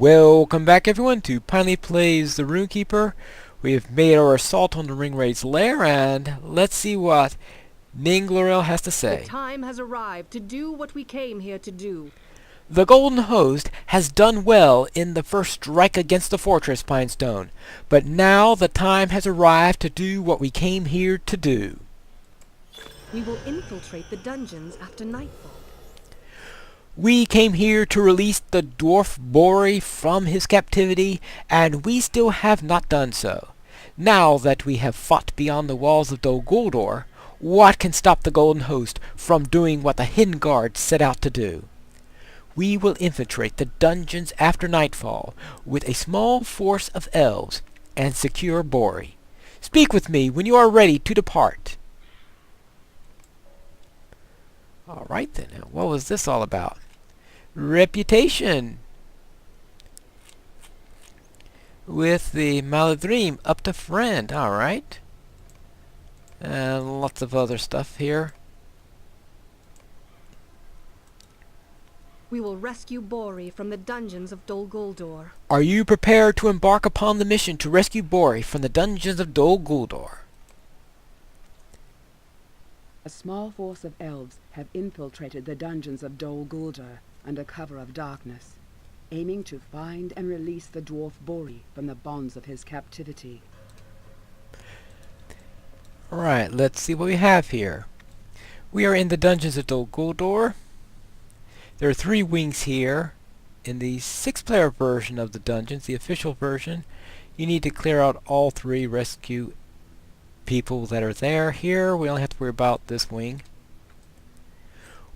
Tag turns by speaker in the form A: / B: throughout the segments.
A: Welcome back everyone to Pinely Plays the Rune-keeper. We have made our assault on the Ringwraith's lair, and let's see what Ninglorel has to say.
B: The time has arrived to do what we came here to do.
A: The Golden Host has done well in the first strike against the fortress, Pinestone, but now the time has arrived to do what we came here to do.
B: We will infiltrate the dungeons after nightfall.
A: We came here to release the dwarf Bori from his captivity, and we still have not done so. Now that we have fought beyond the walls of Dol Guldur, what can stop the Golden Host from doing what the Hidden Guard set out to do? We will infiltrate the dungeons after nightfall with a small force of elves and secure Bori. Speak with me when you are ready to depart. Alright then, now what was this all about? Reputation with the Maladrim up to friend. Alright, and lots of other stuff here.
B: We will rescue Bori from the dungeons of Dol Guldur.
A: Are you prepared to embark upon the mission to rescue Bori from the dungeons of Dol Guldur?
C: A small force of elves have infiltrated the dungeons of Dol Guldur under cover of darkness, aiming to find and release the dwarf Bori from the bonds of his captivity.
A: Alright, let's see what we have here. We are in the dungeons of Dol Guldur. There are 3 wings here. In the 6-player version of the dungeons, the official version, you need to clear out all 3 rescue people that are there. Here, we only have to worry about this wing.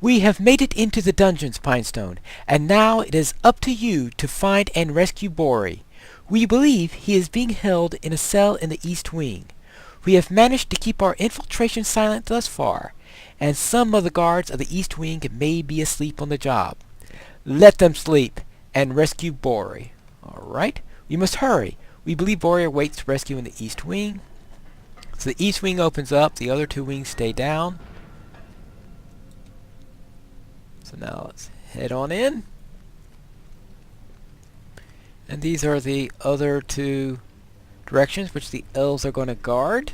A: We have made it into the dungeons, Pinestone, and now it is up to you to find and rescue Bori. We believe he is being held in a cell in the East Wing. We have managed to keep our infiltration silent thus far, and some of the guards of the East Wing may be asleep on the job. Let them sleep and rescue Bori. Alright, we must hurry. We believe Bori awaits rescue in the East Wing. So the East Wing opens up, the other 2 wings stay down. So now let's head on in. And these are the other 2 directions which the elves are going to guard,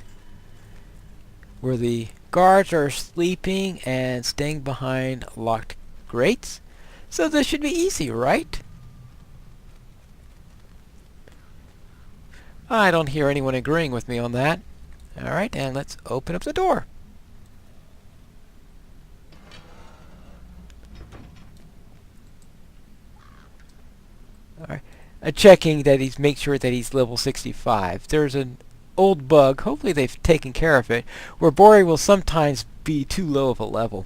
A: where the guards are sleeping and staying behind locked grates. So this should be easy, right? I don't hear anyone agreeing with me on that. Alright, and let's open up the door. Alright, checking that make sure that he's level 65. There's an old bug, hopefully they've taken care of it, where Bori will sometimes be too low of a level.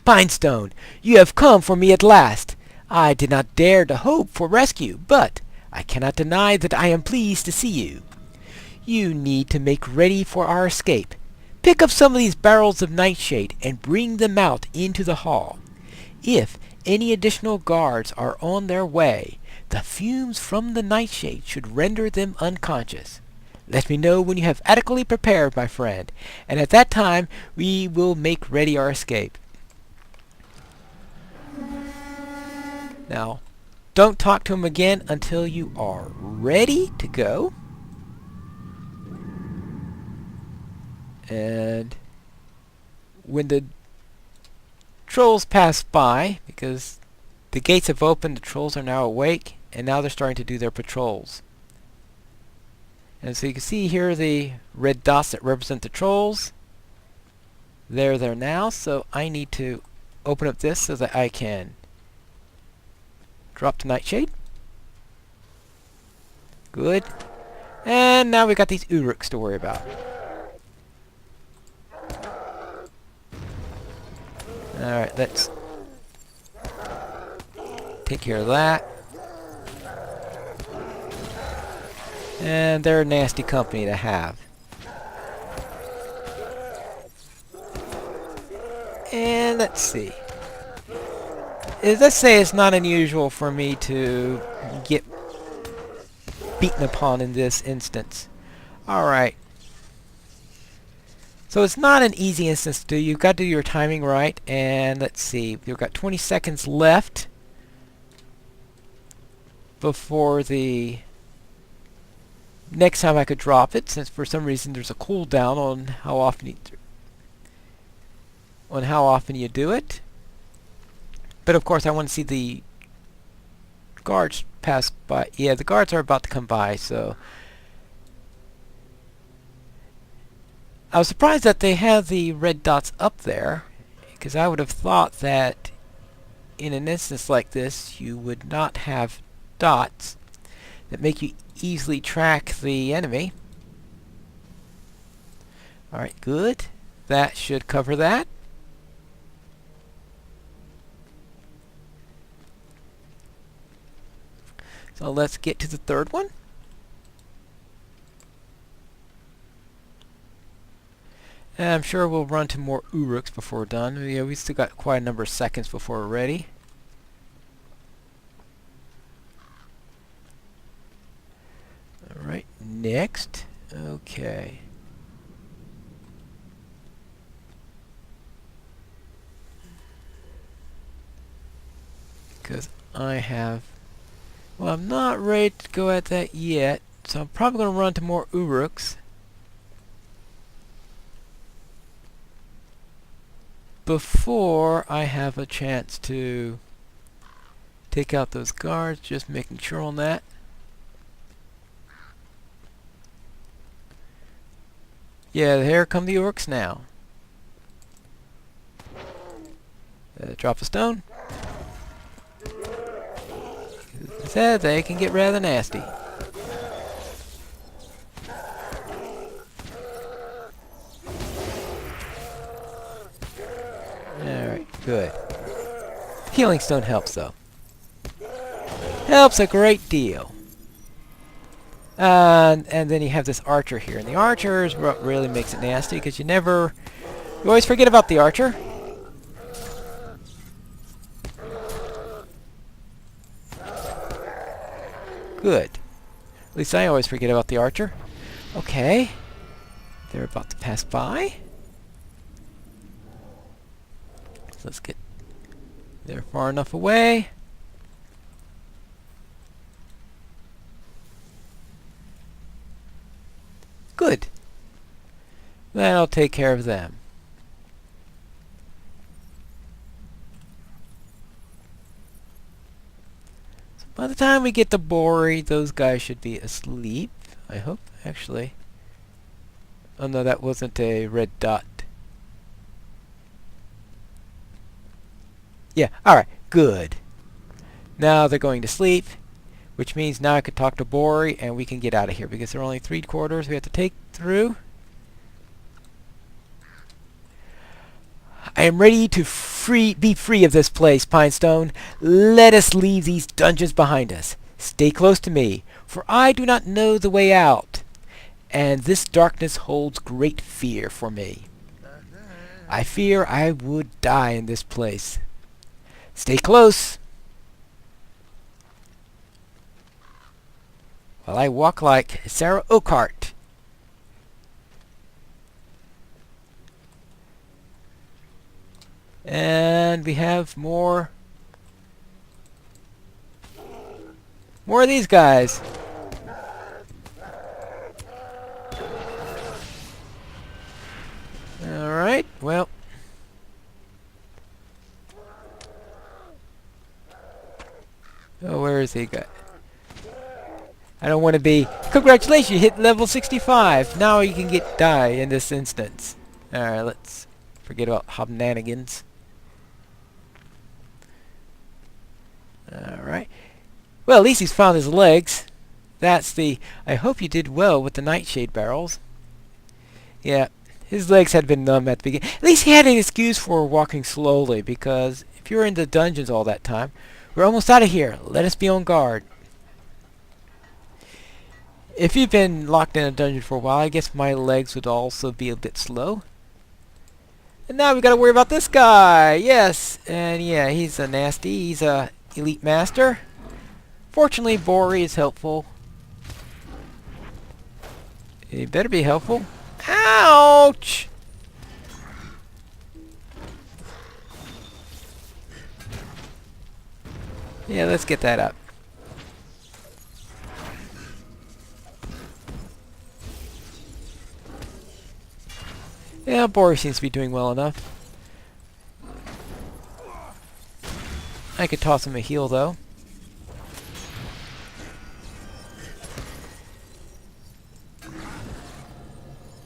A: Pinestone, you have come for me at last. I did not dare to hope for rescue, but I cannot deny that I am pleased to see you. You need to make ready for our escape. Pick up some of these barrels of nightshade and bring them out into the hall. If any additional guards are on their way, the fumes from the nightshade should render them unconscious. Let me know when you have adequately prepared, my friend, and at that time we will make ready our escape. Now, don't talk to him again until you are ready to go. And when the trolls pass by, because the gates have opened, the trolls are now awake, and now they're starting to do their patrols. And so you can see here the red dots that represent the trolls. They're there now, so I need to open up this so that I can drop the nightshade. Good. And now we've got these Uruks to worry about. Alright, let's take care of that. And they're a nasty company to have. And let's see. Let's say it's not unusual for me to get beaten upon in this instance. Alright. So it's not an easy instance to do. You've got to do your timing right. And let's see. We've got 20 seconds left. before the next time I could drop it, since for some reason there's a cooldown on how often you do it. But of course I want to see the guards pass by. Yeah, the guards are about to come by, so I was surprised that they have the red dots up there, because I would have thought that in an instance like this you would not have dots that make you easily track the enemy. Alright, good. That should cover that. So let's get to the third one. And I'm sure we'll run to more Uruks before we're done. Yeah, we still got quite a number of seconds before we're ready. Alright, next. Okay. Because I have... Well, I'm not ready to go at that yet, so I'm probably going to run to more Uruks before I have a chance to take out those guards. Just making sure on that. Yeah, here come the Orcs now. Drop a stone. Said they can get rather nasty. Alright, good. Healing stone helps though. Helps a great deal. And then you have this archer here, and the archer is what really makes it nasty, because you always forget about the archer. Good. At least I always forget about the archer. Okay. They're about to pass by. So let's get... They're far enough away. Good. That'll take care of them. So by the time we get to Bori, those guys should be asleep. I hope, actually. Oh no, that wasn't a red dot. Yeah, alright, good. Now they're going to sleep, which means now I could talk to Bori and we can get out of here, because there are only 3 quarters we have to take through. I am ready to be free of this place, Pinestone. Let us leave these dungeons behind us. Stay close to me, for I do not know the way out, and this darkness holds great fear for me. I fear I would die in this place. Stay close, while I walk like Sarah Oakhart. And we have more of these guys. Alright, well. Oh, where is he? I don't want to be... Congratulations, you hit level 65. Now you can die in this instance. Alright, let's forget about hobnanigans. Alright. Well, at least he's found his legs. That's the... I hope you did well with the nightshade barrels. Yeah, his legs had been numb at the beginning. At least he had an excuse for walking slowly, because if you're in the dungeons all that time, we're almost out of here. Let us be on guard. If you've been locked in a dungeon for a while, I guess my legs would also be a bit slow. And now we gotta worry about this guy. Yes, and yeah, he's a nasty. He's a elite master. Fortunately, Bori is helpful. He better be helpful. Ouch! Yeah, let's get that up. Yeah, Bori seems to be doing well enough. I could toss him a heal, though.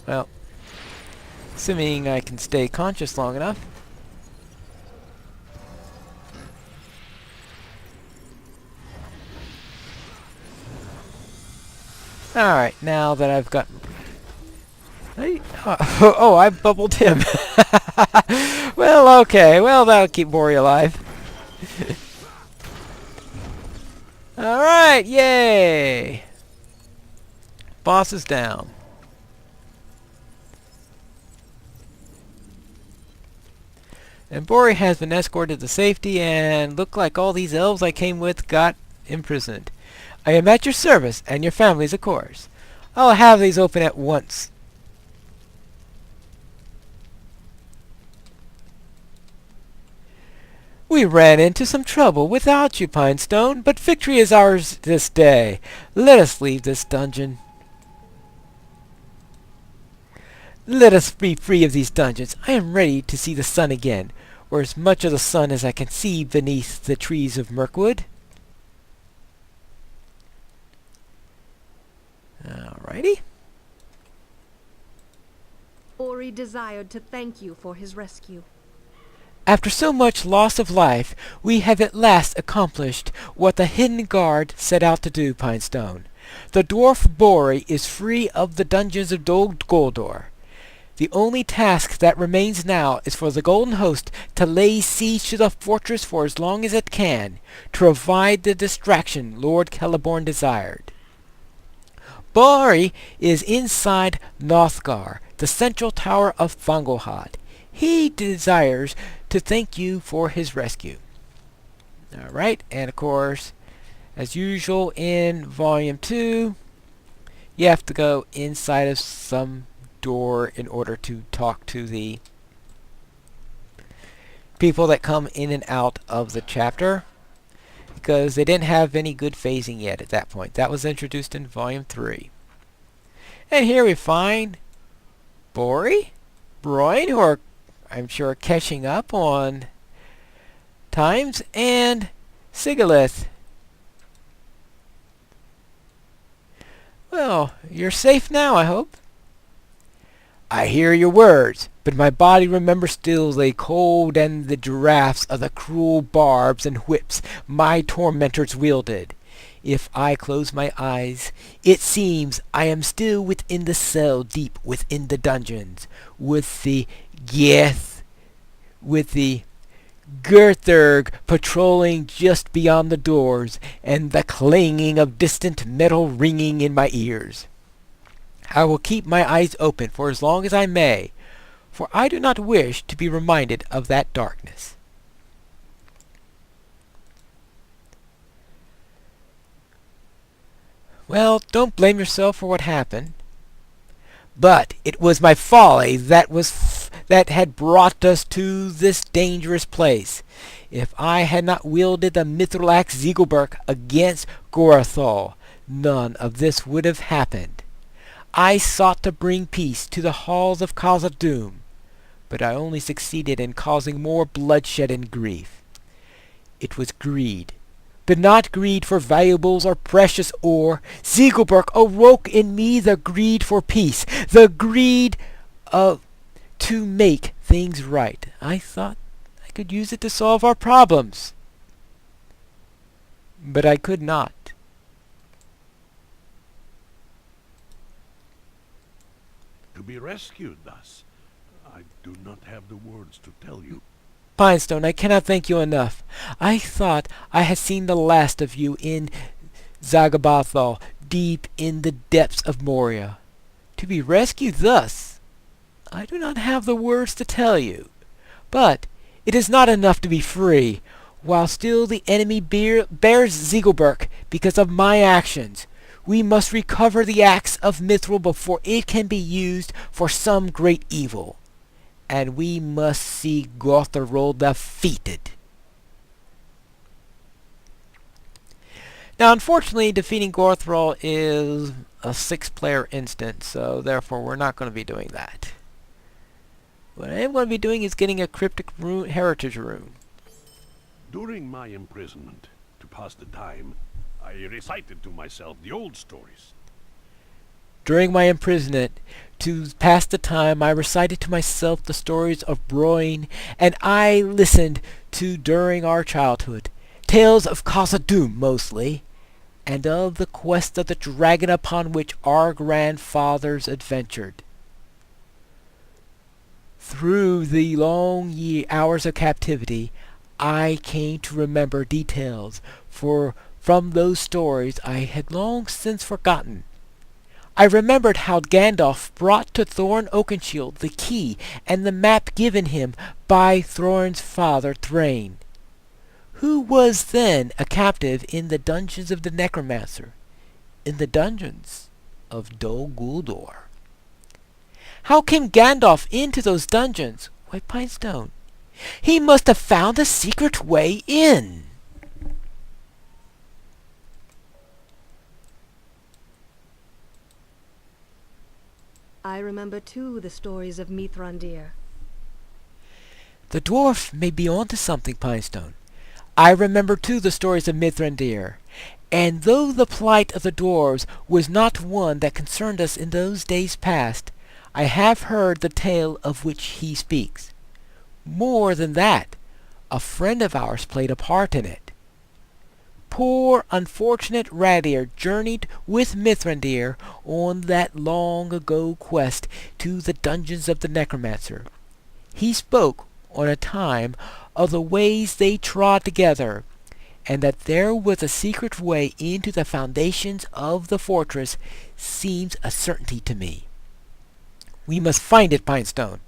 A: Well, assuming I can stay conscious long enough. Alright, now that I've got... Hey, oh, I bubbled him. Well, okay. Well, that'll keep Bori alive. Alright, yay! Boss is down. And Bori has been escorted to safety, and look like all these elves I came with got imprisoned. I am at your service, and your families, of course. I'll have these open at once. We ran into some trouble without you, Pinestone, but victory is ours this day. Let us leave this dungeon. Let us be free of these dungeons. I am ready to see the sun again, or as much of the sun as I can see beneath the trees of Mirkwood. Alrighty.
B: Bori desired to thank you for his rescue.
A: After so much loss of life, we have at last accomplished what the Hidden Guard set out to do, Pinestone. The dwarf Bori is free of the dungeons of Dol Guldur. The only task that remains now is for the Golden Host to lay siege to the fortress for as long as it can, to provide the distraction Lord Celeborn desired. Bori is inside Nothgar, the central tower of Thungelhad. He desires to thank you for his rescue. Alright, and of course, as usual in Volume 2, you have to go inside of some door in order to talk to the people that come in and out of the chapter, because they didn't have any good phasing yet at that point. That was introduced in Volume 3. And here we find Bori, Broin, who are, I'm sure, catching up on times, and Sigilith. Well, you're safe now, I hope. I hear your words, but my body remembers still the cold and the draughts of the cruel barbs and whips my tormentors wielded. If I close my eyes, it seems I am still within the cell deep within the dungeons, with the Gerthurg patrolling just beyond the doors, and the clanging of distant metal ringing in my ears. I will keep my eyes open for as long as I may, for I do not wish to be reminded of that darkness. Well, don't blame yourself for what happened. But it was my folly that had brought us to this dangerous place. If I had not wielded the mithril axe Ziegelberg against Gorathol, none of this would have happened. I sought to bring peace to the halls of Khazad-dûm, but I only succeeded in causing more bloodshed and grief. It was greed, but not greed for valuables or precious ore. Ziegelberg awoke in me the greed for peace, the greed to make things right. I thought I could use it to solve our problems, but I could not.
D: To be rescued thus, I do not have the words to tell you.
A: Pinestone, I cannot thank you enough. I thought I had seen the last of you in Zagabathal, deep in the depths of Moria. To be rescued thus, I do not have the words to tell you. But it is not enough to be free, while still the enemy bears Ziegelberg because of my actions. We must recover the axe of Mithril before it can be used for some great evil. And we must see Gotharol defeated. Now, unfortunately, defeating Gotharol is a 6-player instance, so therefore we're not going to be doing that. What I am going to be doing is getting a cryptic rune, heritage rune.
D: During my imprisonment, to pass the time, I recited to myself the old stories.
A: During my imprisonment, to pass the time, I recited to myself the stories of Broin, and I listened to during our childhood. Tales of Khazad-dûm mostly, and of the quest of the dragon upon which our grandfathers adventured. Through the long hours of captivity, I came to remember details, for from those stories I had long since forgotten. I remembered how Gandalf brought to Thorin Oakenshield the key and the map given him by Thorin's father Thrain, who was then a captive in the dungeons of the Necromancer, in the dungeons of Dol Guldur. How came Gandalf into those dungeons? Why, Pinestone, he must have found a secret way in.
B: I remember too the stories of Mithrandir.
A: The dwarf may be onto something, Pinestone. I remember too the stories of Mithrandir, and though the plight of the dwarves was not one that concerned us in those days past, I have heard the tale of which he speaks. More than that, a friend of ours played a part in it. Poor unfortunate Radir journeyed with Mithrandir on that long ago quest to the dungeons of the Necromancer. He spoke on a time of the ways they trod together, and that there was a secret way into the foundations of the fortress seems a certainty to me. We must find it, Pinestone.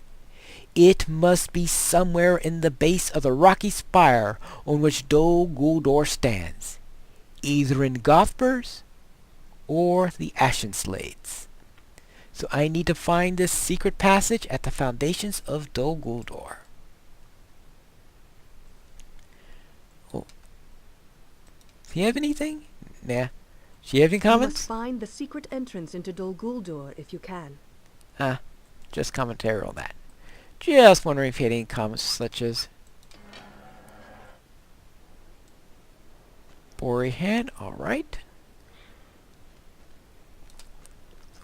A: It must be somewhere in the base of the rocky spire on which Dol Guldur stands, either in Gothburs or the Ashenslades. So I need to find this secret passage at the foundations of Dol Guldur. Oh. Does he have anything? Nah. Does she have any
B: You
A: comments?
B: must find the secret entrance into Dol Guldur if you can.
A: Just commentary on that. Just wondering if you had any comments such as Bori hand, alright.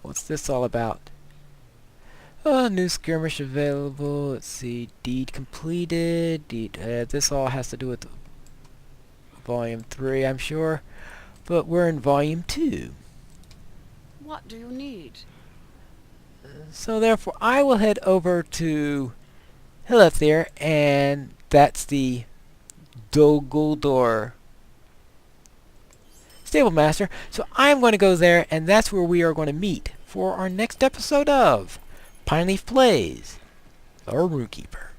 A: What's this all about? New skirmish available. Let's see. Deed completed. This all has to do with volume 3, I'm sure. But we're in volume 2.
C: What do you need?
A: So therefore, I will head over to Hilithir, and that's the Dol Guldur Stable Master. So I'm going to go there, and that's where we are going to meet for our next episode of Pineleaf Plays, the Rune-keeper.